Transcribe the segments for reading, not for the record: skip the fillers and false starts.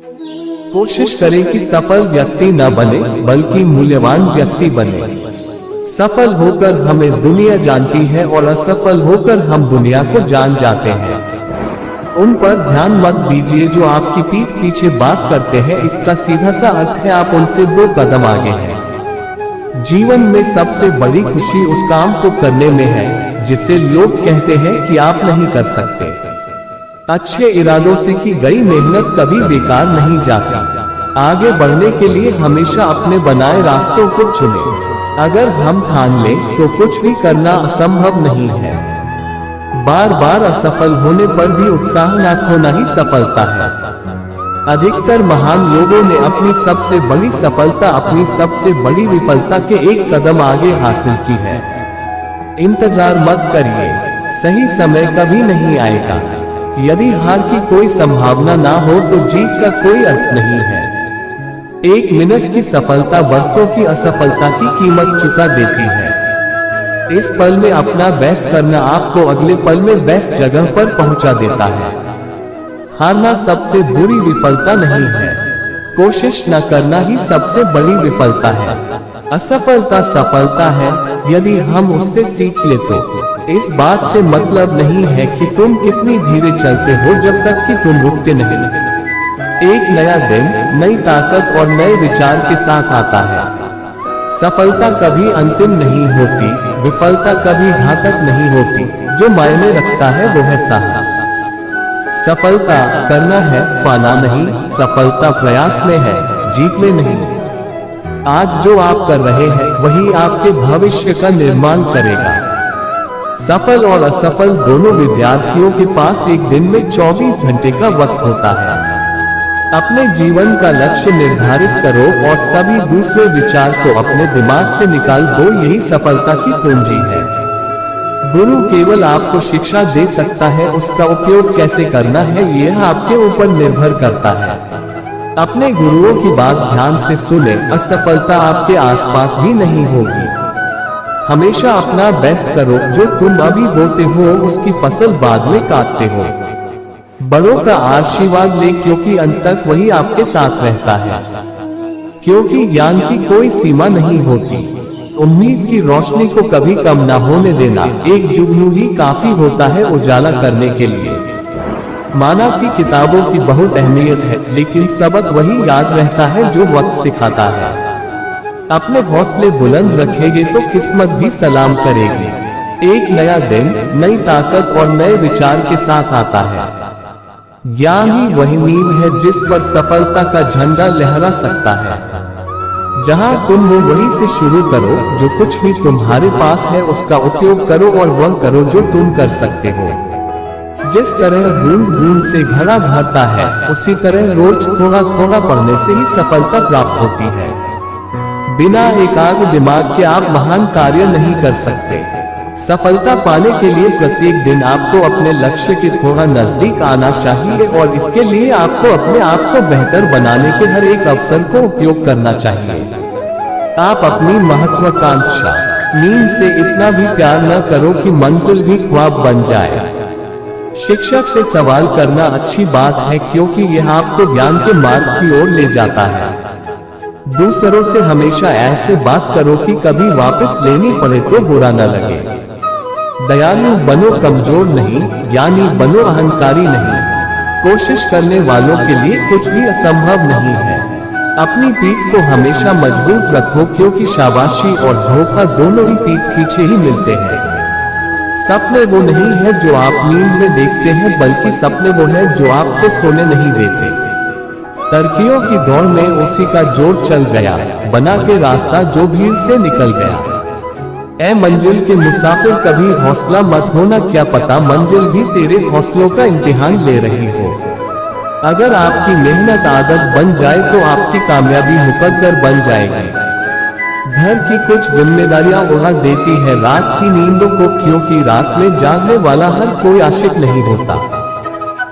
कोशिश करें कि सफल व्यक्ति न बने बल्कि मूल्यवान व्यक्ति बने। सफल होकर हमें दुनिया जानती है और असफल होकर हम दुनिया को जान जाते हैं। उन पर ध्यान मत दीजिए जो आपकी पीठ पीछे बात करते हैं। इसका सीधा सा अर्थ है आप उनसे 2 कदम आगे हैं। जीवन में सबसे बड़ी खुशी उस काम को करने में है जिसे लोग कहते हैं कि आप नहीं कर सकते। अच्छे इरादों से की गई मेहनत कभी बेकार नहीं जाती। आगे बढ़ने के लिए हमेशा अपने बनाए रास्तों को चुनें। अगर हम ठान लें तो कुछ भी करना असंभव नहीं है। बार बार असफल होने पर भी उत्साह न खोना ही सफलता है। अधिकतर महान लोगों ने अपनी सबसे बड़ी सफलता अपनी सबसे बड़ी विफलता के 1 कदम आगे हासिल की है। इंतजार मत करिए, सही समय कभी नहीं आएगा। यदि हार की कोई संभावना ना हो तो जीत का कोई अर्थ नहीं है। 1 मिनट की सफलता वर्षों की असफलता की कीमत चुका देती है। इस पल में अपना बेस्ट करना आपको अगले पल में बेस्ट जगह पर पहुंचा देता है। हारना सबसे बुरी विफलता नहीं है, कोशिश न करना ही सबसे बड़ी विफलता है। असफलता सफलता है यदि हम उससे सीख ले तो। इस बात से मतलब नहीं है कि तुम कितनी धीरे चलते हो जब तक कि तुम रुकते नहीं। एक नया दिन नई ताकत और नए विचार के साथ आता है। सफलता कभी अंतिम नहीं होती, विफलता कभी घातक नहीं होती। जो मायने रखता है वो है साहस। सफलता करना है, पाना नहीं। सफलता प्रयास में है, जीत में नहीं। आज जो आप कर रहे हैं वही आपके भविष्य का निर्माण करेगा। सफल और असफल दोनों विद्यार्थियों के पास एक दिन में 24 घंटे का वक्त होता है। अपने जीवन का लक्ष्य निर्धारित करो और सभी दूसरे विचार को अपने दिमाग से निकाल दो। यही सफलता की कुंजी है। गुरु केवल आपको शिक्षा दे सकता है, उसका उपयोग कैसे करना है यह आपके ऊपर निर्भर करता है। अपने गुरुओं की बात ध्यान से सुने। असफलता आपके आसपास भी नहीं होगी। हमेशा अपना बेस्ट करो। जो तुम अभी बोते हो उसकी फसल बाद में काटते हो। बड़ों का आशीर्वाद ले क्योंकि अंत तक वही आपके साथ रहता है। क्योंकि ज्ञान की कोई सीमा नहीं होती। उम्मीद की रोशनी को कभी कम ना होने देना। एक जुगनू ही काफी होता है उजाला करने के लिए। माना कि किताबों की बहुत अहमियत है, लेकिन सबक वही याद रहता है जो वक्त सिखाता है। अपने हौसले बुलंद रखेंगे तो किस्मत भी सलाम करेगी। एक नया दिन नई ताकत और नए विचार के साथ आता है। ज्ञान ही वही नींव है जिस पर सफलता का झंडा लहरा सकता है। जहां तुम हो वहीं से शुरू करो। जो कुछ भी तुम्हारे पास है उसका उपयोग करो और वह करो जो तुम कर सकते हो। जिस तरह बूंद बूंद से घड़ा भरता है, उसी तरह रोज थोड़ा थोड़ा पढ़ने से ही सफलता प्राप्त होती है। बिना एकाग्र दिमाग के आप महान कार्य नहीं कर सकते। सफलता पाने के लिए प्रत्येक दिन आपको अपने लक्ष्य के थोड़ा नजदीक आना चाहिए और इसके लिए आपको अपने आप को बेहतर बनाने के हर एक अवसर को उपयोग करना चाहिए। आप अपनी महत्वाकांक्षा नींद से इतना भी प्यार न करो कि मंजिल भी ख्वाब बन जाए। शिक्षक से सवाल करना अच्छी बात है क्योंकि यह आपको ज्ञान के मार्ग की ओर ले जाता है। दूसरों से हमेशा ऐसे बात करो कि कभी वापस लेनी पड़े तो बुरा न लगे। दयालु बनो, कमजोर नहीं। ज्ञानी बनो, अहंकारी नहीं। कोशिश करने वालों के लिए कुछ भी असंभव नहीं है। अपनी पीठ को हमेशा मजबूत रखो क्योंकि शाबाशी और धोखा दोनों ही पीठ पीछे ही मिलते हैं। सपने वो नहीं है जो आप नींद में देखते हैं, बल्कि सपने वो है जो आपको सोने नहीं देते। तरक्कियों की दौड़ में उसी का जोर चल गया, बना के रास्ता जो भीड़ से निकल गया। ऐ मंजिल के मुसाफिर कभी हौसला मत होना, क्या पता मंजिल भी तेरे हौसलों का इम्तिहान ले रही हो। अगर आपकी मेहनत आदत बन जाए तो आपकी कामयाबी मुकद्दर बन जाएगी। घर की कुछ जिम्मेदारियां उड़ा देती है रात की नींदों को, क्योंकि रात में जागने वाला हर कोई आशिक नहीं होता।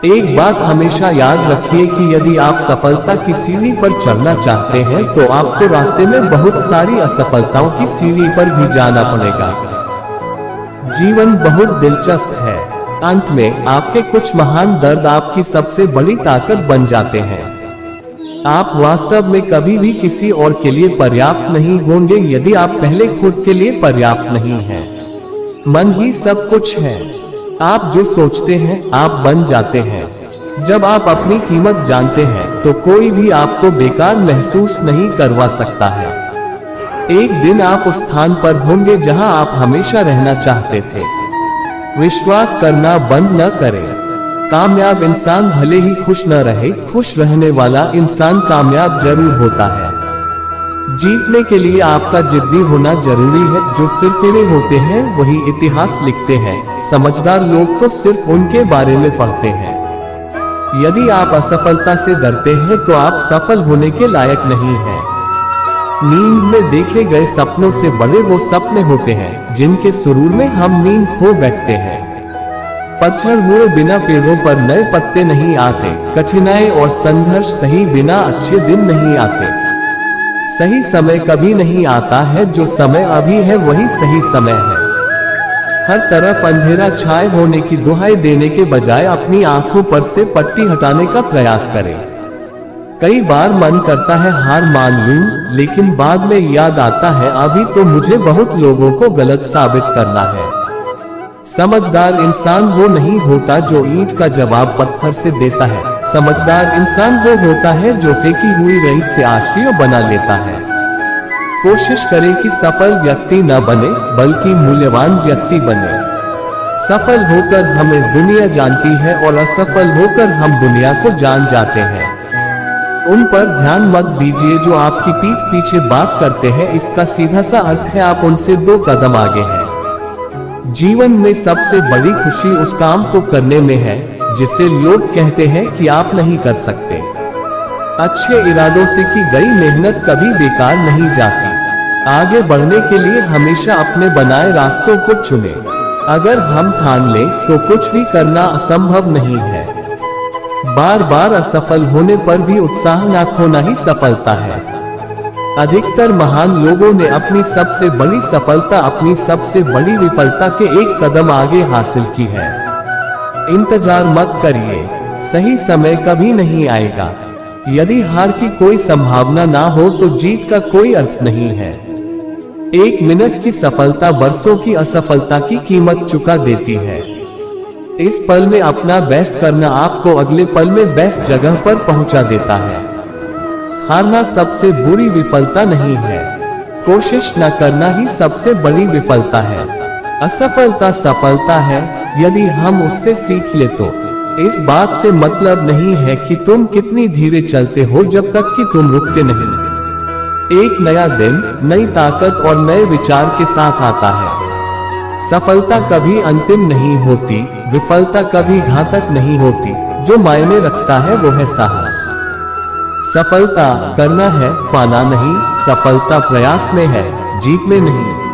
एक बात हमेशा याद रखिए कि यदि आप सफलता की सीढ़ी पर चढ़ना चाहते हैं तो आपको रास्ते में बहुत सारी असफलताओं की सीढ़ी पर भी जाना पड़ेगा। जीवन बहुत दिलचस्प है। अंत में आपके कुछ महान दर्द आपकी सबसे बड़ी ताकत बन जाते हैं। आप वास्तव में कभी भी किसी और के लिए पर्याप्त नहीं होंगे यदि आप पहले खुद के लिए पर्याप्त नहीं हैं। मन ही सब कुछ है। आप जो सोचते हैं आप बन जाते हैं। जब आप अपनी कीमत जानते हैं तो कोई भी आपको बेकार महसूस नहीं करवा सकता है। एक दिन आप उस स्थान पर होंगे जहां आप हमेशा रहना चाहते थे। विश्वास करना बंद न करें। कामयाब इंसान भले ही खुश न रहे, खुश रहने वाला इंसान कामयाब जरूर होता है। जीतने के लिए आपका जिद्दी होना जरूरी है। जो सिरफिरे होते हैं वही इतिहास लिखते हैं। समझदार लोग तो सिर्फ उनके बारे में पढ़ते हैं। यदि आप असफलता से डरते हैं तो आप सफल होने के लायक नहीं हैं। नींद में देखे गए सपनों से बड़े वो सपने होते हैं जिनके सुरूर में हम नींद खो बैठते हैं। पतझड़ हुए बिना पेड़ों पर नए पत्ते नहीं आते। कठिनाई और संघर्ष सही बिना अच्छे दिन नहीं आते। सही समय कभी नहीं आता है। जो समय अभी है वही सही समय है। हर तरफ अंधेरा छाए होने की दुहाई देने के बजाय अपनी आंखों पर से पट्टी हटाने का प्रयास करें। कई बार मन करता है हार मान लूं, लेकिन बाद में याद आता है अभी तो मुझे बहुत लोगों को गलत साबित करना है। समझदार इंसान वो नहीं होता जो ईंट का जवाब पत्थर से देता है। समझदार इंसान वो होता है जो फेंकी हुई रेत से आश्रय बना लेता है। कोशिश करें कि सफल व्यक्ति न बने बल्कि मूल्यवान व्यक्ति बने। सफल होकर हमें दुनिया जानती है और असफल होकर हम दुनिया को जान जाते हैं। उन पर ध्यान मत दीजिए जो आपकी पीठ पीछे बात करते हैं। इसका सीधा सा अर्थ है आप उनसे 2 कदम आगे हैं। जीवन में सबसे बड़ी खुशी उस काम को करने में है जिसे लोग कहते हैं कि आप नहीं कर सकते। अच्छे इरादों से की गई मेहनत कभी बेकार नहीं जाती। आगे बढ़ने के लिए हमेशा अपने बनाए रास्तों को चुनें। अगर हम ठान लें तो कुछ भी करना असंभव नहीं है। बार बार असफल होने पर भी उत्साह न खोना ही सफलता है। अधिकतर महान लोगों ने अपनी सबसे बड़ी सफलता अपनी सबसे बड़ी विफलता के 1 कदम आगे हासिल की है। इंतजार मत करिए, सही समय कभी नहीं आएगा। यदि हार की कोई संभावना ना हो तो जीत का कोई अर्थ नहीं है। 1 मिनट की सफलता बरसों की असफलता की कीमत चुका देती है। इस पल में अपना बेस्ट करना आपको अगले पल में बेस्ट जगह पर पहुंचा देता है। हारना सबसे बुरी विफलता नहीं है, कोशिश न करना ही सबसे बड़ी विफलता है। असफलता सफलता है यदि हम उससे सीख ले तो। इस बात से मतलब नहीं है कि तुम कितनी धीरे चलते हो जब तक कि तुम रुकते नहीं। एक नया दिन नई ताकत और नए विचार के साथ आता है। सफलता कभी अंतिम नहीं होती, विफलता कभी घातक नहीं होती। जो मायने रखता है वो है साहस। सफलता करना है, पाना नहीं। सफलता प्रयास में है, जीत में नहीं।